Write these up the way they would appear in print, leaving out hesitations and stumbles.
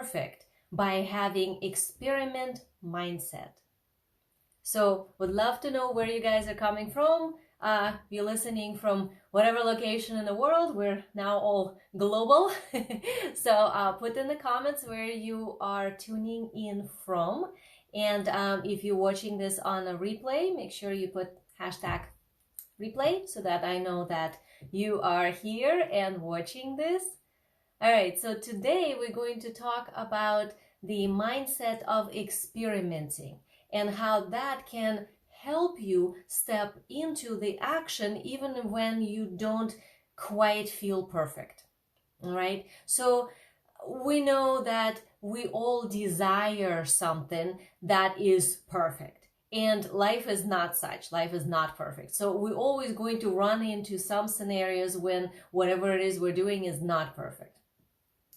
perfect by having experiment mindset. So would love to know where you guys are coming from. You're listening from whatever location in the world. We're now all global. So put in the comments where you are tuning in from. And if you're watching this on a replay, make sure you put hashtag replay so that I know that you are here and watching this. All right, so today we're going to talk about the mindset of experimenting and how that can help you step into the action even when you don't quite feel perfect. All right, so we know that we all desire something that is perfect. And life is not such. Life is not perfect. So we're always going to run into some scenarios when whatever it is we're doing is not perfect.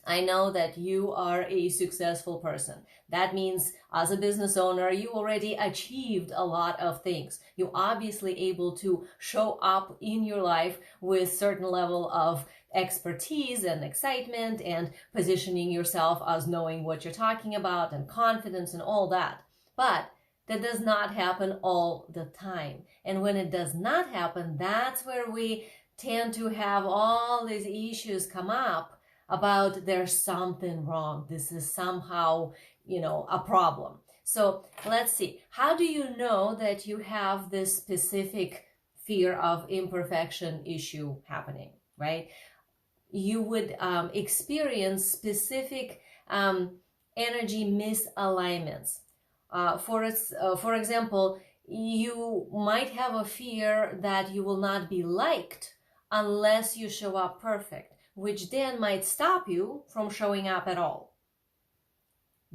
I know that you are a successful person. That means as a business owner, you already achieved a lot of things. You're obviously able to show up in your life with certain level of expertise and excitement and positioning yourself as knowing what you're talking about and confidence and all that. But that does not happen all the time. And when it does not happen, that's where we tend to have all these issues come up about there's something wrong. This is somehow, a problem. So let's see. How do you know that you have this specific fear of imperfection issue happening, right? You would experience specific energy misalignments. For example, you might have a fear that you will not be liked unless you show up perfect, which then might stop you from showing up at all.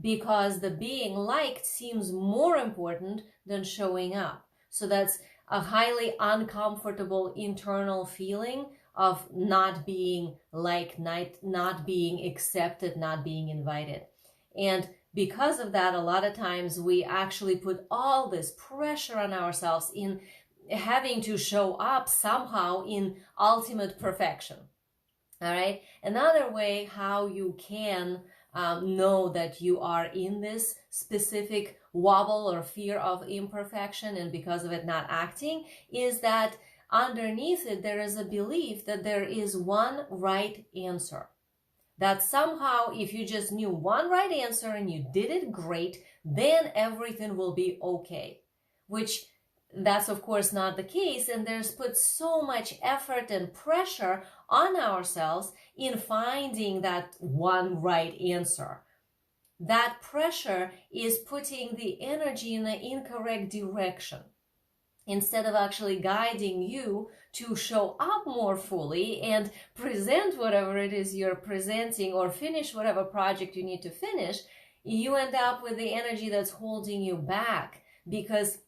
Because the being liked seems more important than showing up. So that's a highly uncomfortable internal feeling of not being liked, not being accepted, not being invited. And because of that, a lot of times we actually put all this pressure on ourselves in having to show up somehow in ultimate perfection. All right. Another way how you can know that you are in this specific wobble or fear of imperfection and because of it not acting is that underneath it there is a belief that there is one right answer. That somehow if you just knew one right answer and you did it great, then everything will be okay. Which that's of course not the case, and there's put so much effort and pressure on ourselves in finding that one right answer. That pressure is putting the energy in the incorrect direction instead of actually guiding you to show up more fully and present whatever it is you're presenting or finish whatever project you need to finish. You end up with the energy that's holding you back because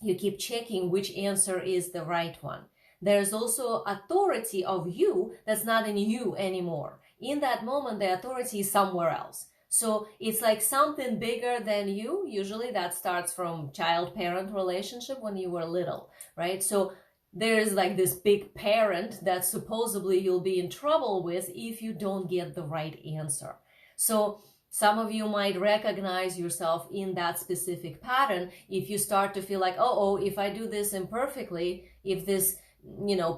you keep checking which answer is the right one. There's also authority of you that's not in you anymore. In that moment, the authority is somewhere else. So it's like something bigger than you. Usually that starts from child-parent relationship when you were little, right? So there's like this big parent that supposedly you'll be in trouble with if you don't get the right answer. So some of you might recognize yourself in that specific pattern if you start to feel like, oh, if I do this imperfectly, if this,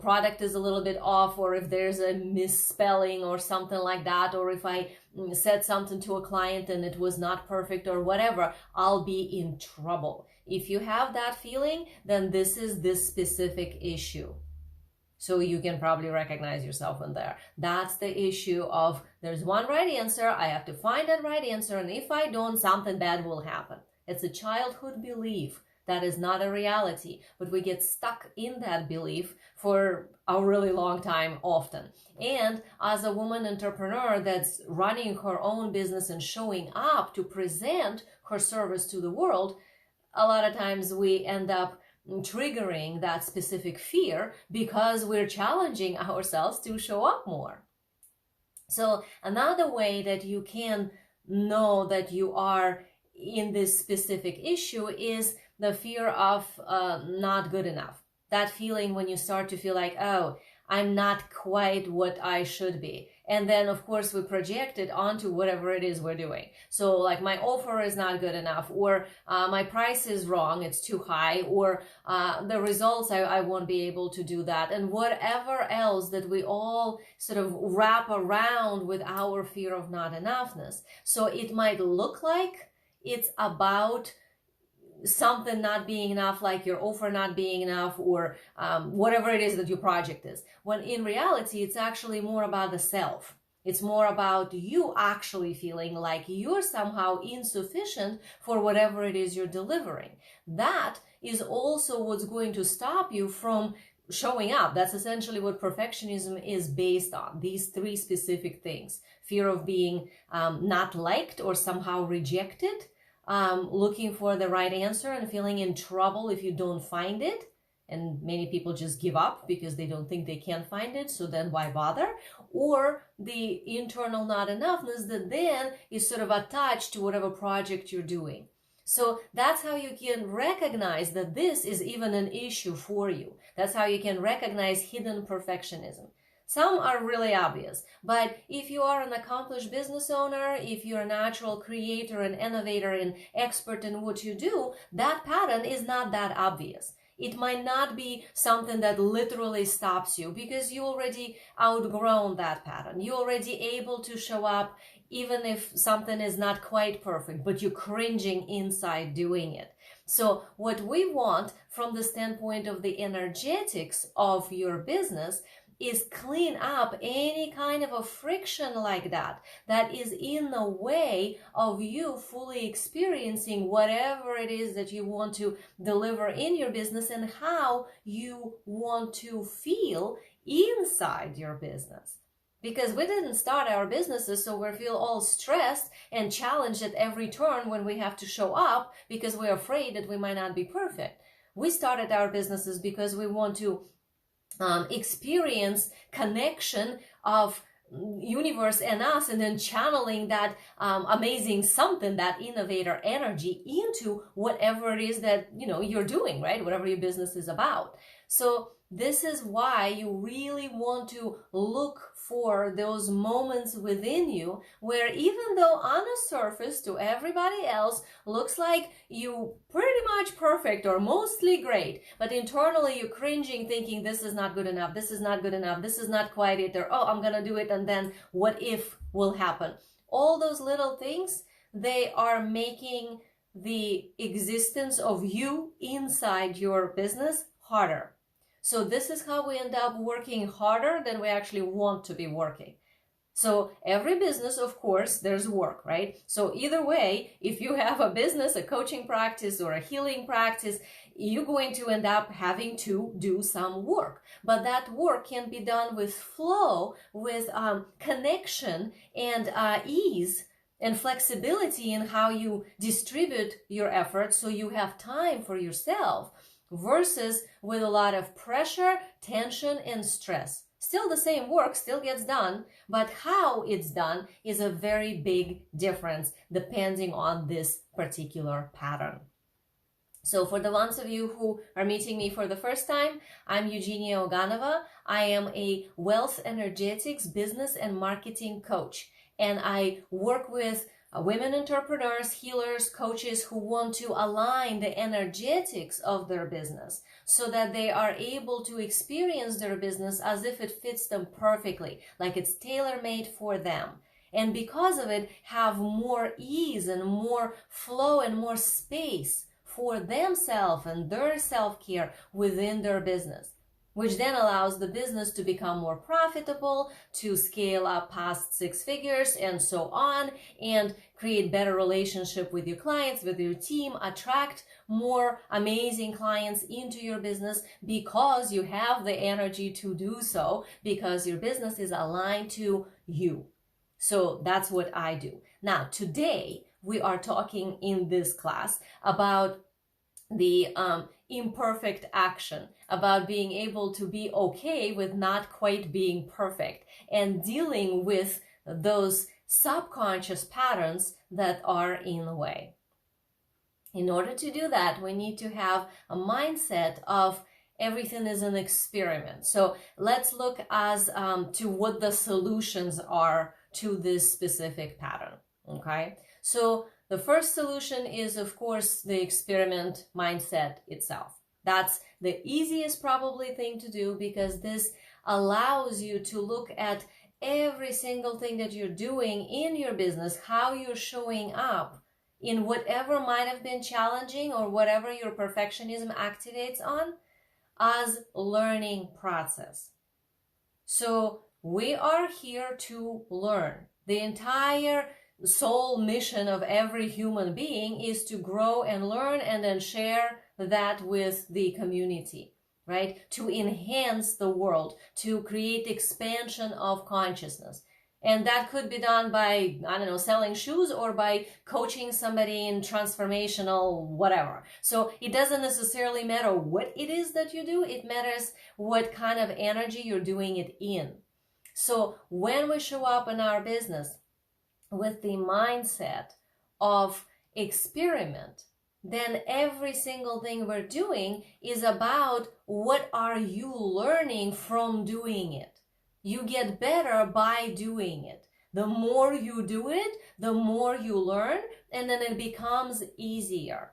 product is a little bit off, or if there's a misspelling or something like that, or if I said something to a client and it was not perfect or whatever, I'll be in trouble. If you have that feeling, then this is this specific issue. So you can probably recognize yourself in there. That's the issue of there's one right answer. I have to find that right answer. And if I don't, something bad will happen. It's a childhood belief. That is not a reality. But we get stuck in that belief for a really long time often. And as a woman entrepreneur that's running her own business and showing up to present her service to the world, a lot of times we end up triggering that specific fear because we're challenging ourselves to show up more. So another way that you can know that you are in this specific issue is the fear of not good enough. That feeling when you start to feel like, oh, I'm not quite what I should be. And then, of course, we project it onto whatever it is we're doing. So like my offer is not good enough, or my price is wrong, it's too high, or the results, I won't be able to do that. And whatever else that we all sort of wrap around with our fear of not enoughness. So it might look like it's about something not being enough, like your offer not being enough, or whatever it is that your project is, when in reality it's actually more about the self. It's more about you actually feeling like you're somehow insufficient for whatever it is you're delivering. That is also what's going to stop you from showing up. That's essentially what perfectionism is based on, these three specific things: fear of being not liked or somehow rejected, looking for the right answer and feeling in trouble if you don't find it. And many people just give up because they don't think they can find it, so then why bother? Or the internal not enoughness that then is sort of attached to whatever project you're doing. So that's how you can recognize that this is even an issue for you. That's how you can recognize hidden perfectionism. Some are really obvious, but if you are an accomplished business owner, if you're a natural creator and innovator and expert in what you do, that pattern is not that obvious. It might not be something that literally stops you because you already outgrown that pattern. You're already able to show up even if something is not quite perfect, but you're cringing inside doing it. So what we want from the standpoint of the energetics of your business is clean up any kind of a friction like that is in the way of you fully experiencing whatever it is that you want to deliver in your business and how you want to feel inside your business. Because we didn't start our businesses so we feel all stressed and challenged at every turn when we have to show up because we're afraid that we might not be perfect. We started our businesses because we want to experience connection of universe and us, and then channeling that amazing something, that innovator energy into whatever it is that you're doing, right? Whatever your business is about. So this is why you really want to look for those moments within you where, even though on the surface to everybody else looks like you pretty much perfect or mostly great, but internally you're cringing thinking this is not good enough, this is not good enough, this is not quite it, or oh, I'm gonna do it and then what if will happen. All those little things, they are making the existence of you inside your business harder. So this is how we end up working harder than we actually want to be working. So every business, of course, there's work, right? So either way, if you have a business, a coaching practice or a healing practice, you're going to end up having to do some work. But that work can be done with flow, with connection and ease and flexibility in how you distribute your efforts so you have time for yourself, versus with a lot of pressure, tension, and stress. Still the same work, still gets done, but how it's done is a very big difference depending on this particular pattern. So for the ones of you who are meeting me for the first time, I'm Eugenia Oganova. I am a wealth energetics business and marketing coach, and I work with women entrepreneurs, healers, coaches who want to align the energetics of their business so that they are able to experience their business as if it fits them perfectly, like it's tailor-made for them. And because of it, have more ease and more flow and more space for themselves and their self-care within their business, which then allows the business to become more profitable, to scale up past 6 figures and so on, and create better relationship with your clients, with your team, attract more amazing clients into your business because you have the energy to do so, because your business is aligned to you. So that's what I do. Now, today we are talking in this class about the imperfect action, about being able to be okay with not quite being perfect and dealing with those subconscious patterns that are in the way. In order to do that, we need to have a mindset of everything is an experiment. So let's look as to what the solutions are to this specific pattern. Okay, so the first solution is, of course, the experiment mindset itself. That's the easiest probably thing to do, because this allows you to look at every single thing that you're doing in your business, how you're showing up in whatever might have been challenging or whatever your perfectionism activates on, as learning process. So we are here to learn. The entire sole mission of every human being is to grow and learn and then share that with the community, right? To enhance the world, to create expansion of consciousness. And that could be done by, I don't know, selling shoes or by coaching somebody in transformational whatever. So it doesn't necessarily matter what it is that you do. It matters what kind of energy you're doing it in. So when we show up in our business with the mindset of experiment, then every single thing we're doing is about what are you learning from doing it. You get better by doing it. The more you do it, the more you learn, and then it becomes easier.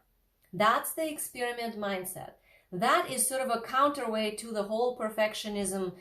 That's the experiment mindset. That is sort of a counterweight to the whole perfectionism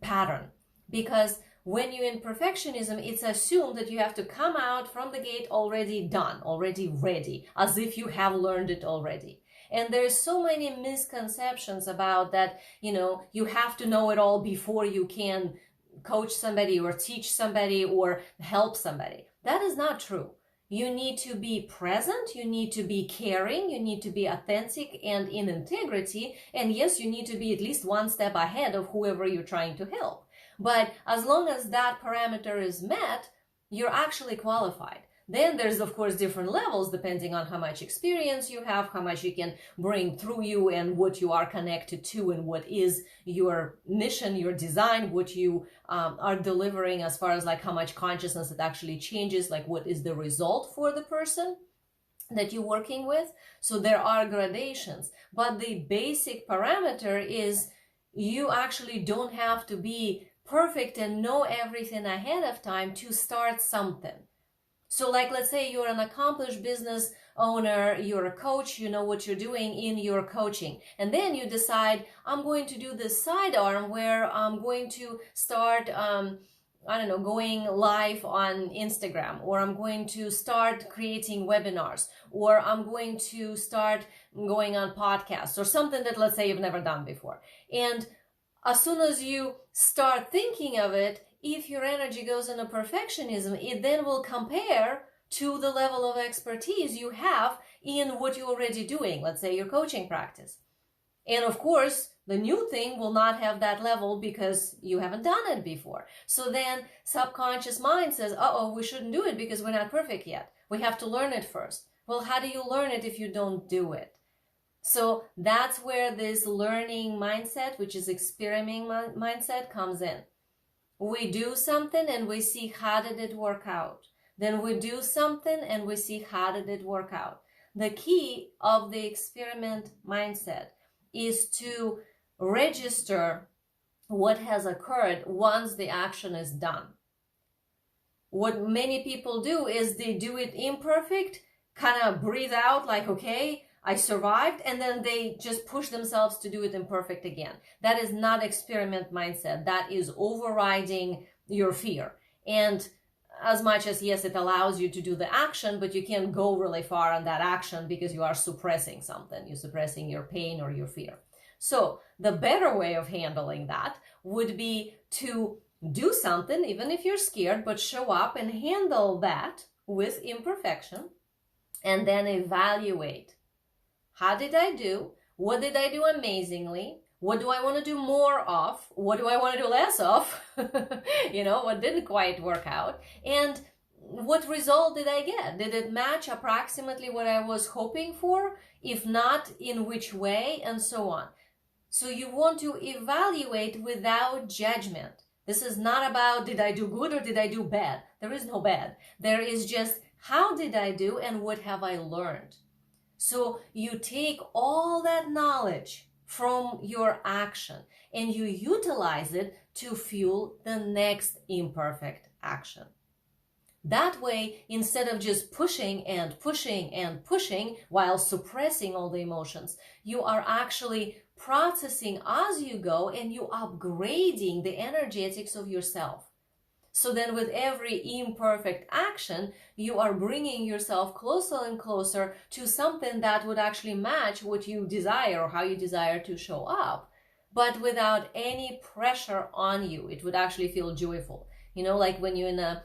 pattern. Because when you're in perfectionism, it's assumed that you have to come out from the gate already done, already ready, as if you have learned it already. And there's so many misconceptions about that, you have to know it all before you can coach somebody or teach somebody or help somebody. That is not true. You need to be present, you need to be caring, you need to be authentic and in integrity. And yes, you need to be at least one step ahead of whoever you're trying to help. But as long as that parameter is met, you're actually qualified. Then there's, of course, different levels depending on how much experience you have, how much you can bring through you, and what you are connected to, and what is your mission, your design, what you are delivering as far as like how much consciousness it actually changes, like what is the result for the person that you're working with. So there are gradations, but the basic parameter is you actually don't have to be perfect and know everything ahead of time to start something. So like, let's say you're an accomplished business owner, you're a coach, you know what you're doing in your coaching. And then you decide, I'm going to do this sidearm where I'm going to start, going live on Instagram, or I'm going to start creating webinars, or I'm going to start going on podcasts, or something that, let's say, you've never done before. And as soon as you start thinking of it, if your energy goes into perfectionism, it then will compare to the level of expertise you have in what you're already doing, let's say your coaching practice. And of course, the new thing will not have that level because you haven't done it before. So then subconscious mind says, we shouldn't do it because we're not perfect yet. We have to learn it first. Well, how do you learn it if you don't do it? So that's where this learning mindset, which is experimenting mindset, comes in. We do something and we see how did it work out. Then we do something and we see how did it work out. The key of the experiment mindset is to register what has occurred once the action is done. What many people do is they do it imperfect, kind of breathe out like, okay, I survived, and then they just push themselves to do it imperfect again. That is not experiment mindset. That is overriding your fear. And as much as, yes, it allows you to do the action, but you can't go really far on that action because you are suppressing something. You're suppressing your pain or your fear. So the better way of handling that would be to do something, even if you're scared, but show up and handle that with imperfection, and then evaluate. How did I do? What did I do amazingly? What do I want to do more of? What do I want to do less of? What didn't quite work out? And what result did I get? Did it match approximately what I was hoping for? If not, in which way? And so on. So you want to evaluate without judgment. This is not about did I do good or did I do bad? There is no bad. There is just how did I do and what have I learned? So you take all that knowledge from your action, and you utilize it to fuel the next imperfect action. That way, instead of just pushing and pushing and pushing while suppressing all the emotions, you are actually processing as you go, and you upgrading the energetics of yourself. So then with every imperfect action, you are bringing yourself closer and closer to something that would actually match what you desire or how you desire to show up, but without any pressure on you. It would actually feel joyful. You know, like when you're in a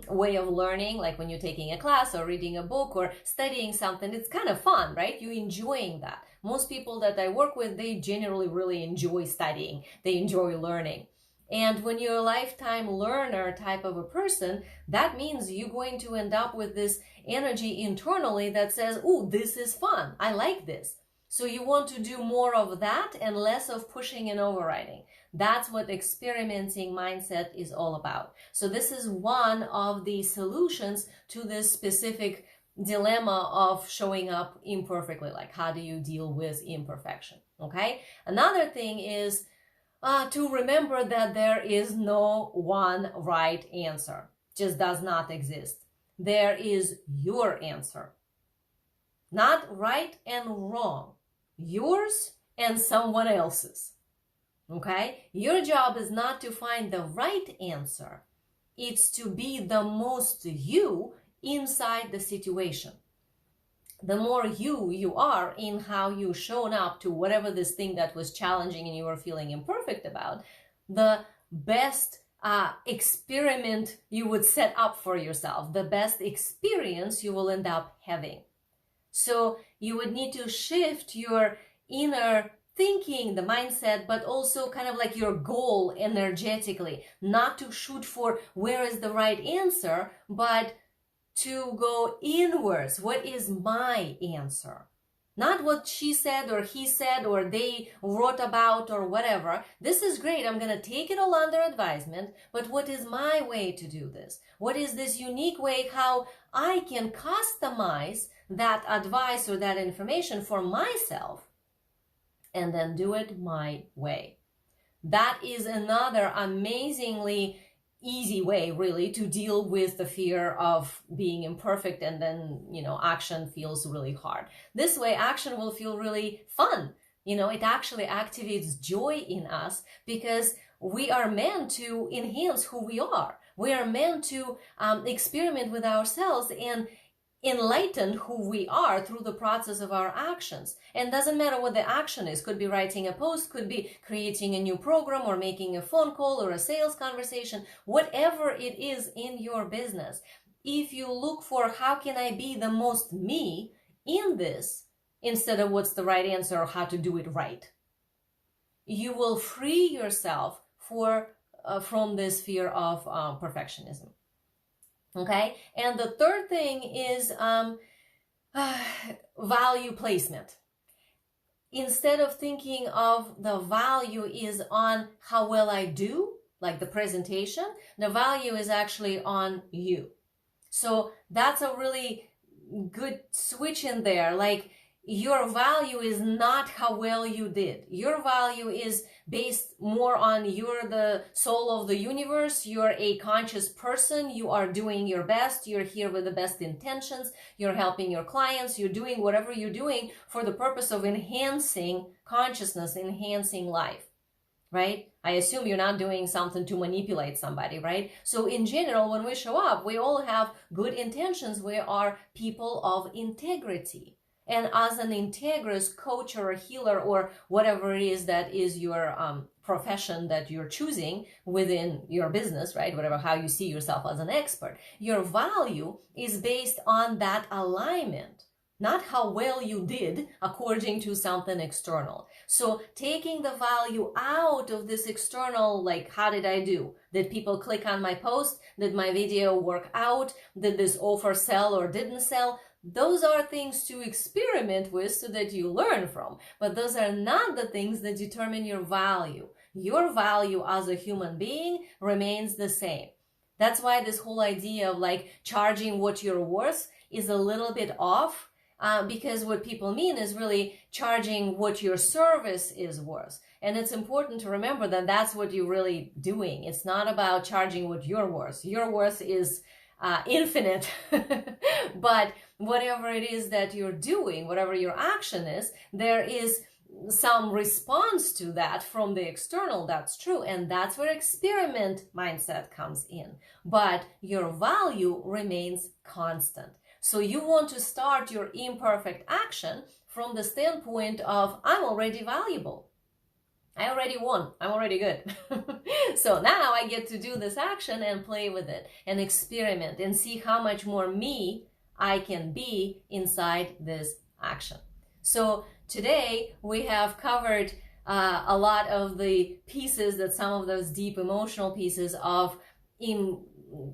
way of learning, like when you're taking a class or reading a book or studying something, it's kind of fun, right? You're enjoying that. Most people that I work with, they generally really enjoy studying. They enjoy learning. And when you're a lifetime learner type of a person, that means you're going to end up with this energy internally that says, oh, this is fun. I like this. So you want to do more of that and less of pushing and overriding. That's what experimenting mindset is all about. So this is one of the solutions to this specific dilemma of showing up imperfectly. Like, how do you deal with imperfection? Okay. Another thing is to remember that there is no one right answer. Just does not exist. There is your answer. Not right and wrong. Yours and someone else's. Okay? Your job is not to find the right answer. It's to be the most you inside the situation. The more you are in how you shown up to whatever this thing that was challenging and you were feeling imperfect about, the best experiment you would set up for yourself, the best experience you will end up having. So you would need to shift your inner thinking, the mindset, but also kind of like your goal energetically, not to shoot for where is the right answer, but to go inwards. What is my answer? Not what she said or he said or they wrote about or whatever. This is great. I'm going to take it all under advisement. But what is my way to do this? What is this unique way how I can customize that advice or that information for myself and then do it my way? That is another amazingly easy way really to deal with the fear of being imperfect, and then, action feels really hard. This way, action will feel really fun. It actually activates joy in us because we are meant to enhance who we are. We are meant to experiment with ourselves and enlighten who we are through the process of our actions. And doesn't matter what the action is. Could be writing a post, could be creating a new program or making a phone call or a sales conversation, whatever it is in your business. If you look for how can I be the most me in this, instead of what's the right answer or how to do it right, you will free yourself from this fear of perfectionism. Okay, and the third thing is value placement. Instead of thinking of the value is on how well I do, like the presentation, the value is actually on you. So that's a really good switch in there. Like, your value is not how well you did. Your value is based more on you're the soul of the universe. You're a conscious person. You are doing your best. You're here with the best intentions. You're helping your clients. You're doing whatever you're doing for the purpose of enhancing consciousness, enhancing life, right? I assume you're not doing something to manipulate somebody, right? So in general, when we show up, we all have good intentions. We are people of integrity. And as an integrous coach or a healer or whatever it is that is your profession that you're choosing within your business, right? Whatever, how you see yourself as an expert, your value is based on that alignment, not how well you did according to something external. So taking the value out of this external, like, how did I do? Did people click on my post? Did my video work out? Did this offer sell or didn't sell? Those are things to experiment with so that you learn from, but those are not the things that determine your value. Your value as a human being remains the same. That's why this whole idea of like charging what you're worth is a little bit off. because what people mean is really charging what your service is worth. And it's important to remember that that's what you're really doing. It's not about charging what you're worth. Your worth is infinite. But whatever it is that you're doing, whatever your action is, there is some response to that from the external. That's true. And that's where experiment mindset comes in. But your value remains constant. So you want to start your imperfect action from the standpoint of, I'm already valuable. I already won. I'm already good. So now I get to do this action and play with it and experiment and see how much more me I can be inside this action. So today we have covered a lot of the pieces, that some of those deep emotional pieces of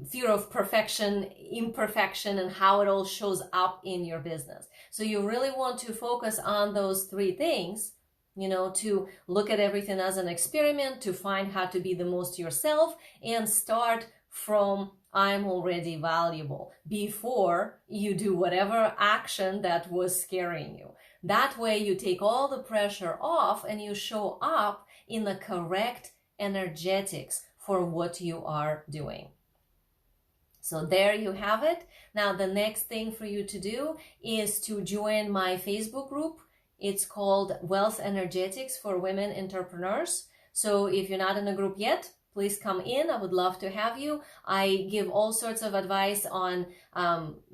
fear of perfection, imperfection, and how it all shows up in your business. So you really want to focus on those three things, to look at everything as an experiment, to find how to be the most yourself, and start from I'm already valuable before you do whatever action that was scaring you. That way you take all the pressure off and you show up in the correct energetics for what you are doing. So there you have it. Now the next thing for you to do is to join my Facebook group. It's called Wealth Energetics for Women Entrepreneurs. So if you're not in a group yet, please come in. I would love to have you. I give all sorts of advice on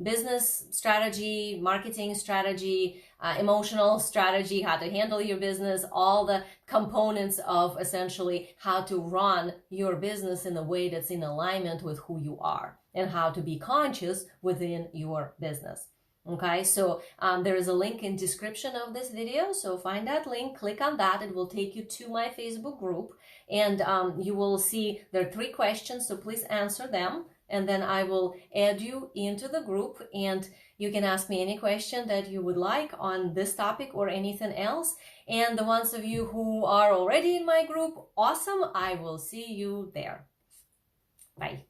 business strategy, marketing strategy, emotional strategy, how to handle your business, all the components of essentially how to run your business in a way that's in alignment with who you are and how to be conscious within your business. Okay, so there is a link in description of this video. So find that link, click on that. It will take you to my Facebook group, and you will see there are 3 questions. So please answer them, and then I will add you into the group, and you can ask me any question that you would like on this topic or anything else. And the ones of you who are already in my group, awesome. I will see you there. Bye.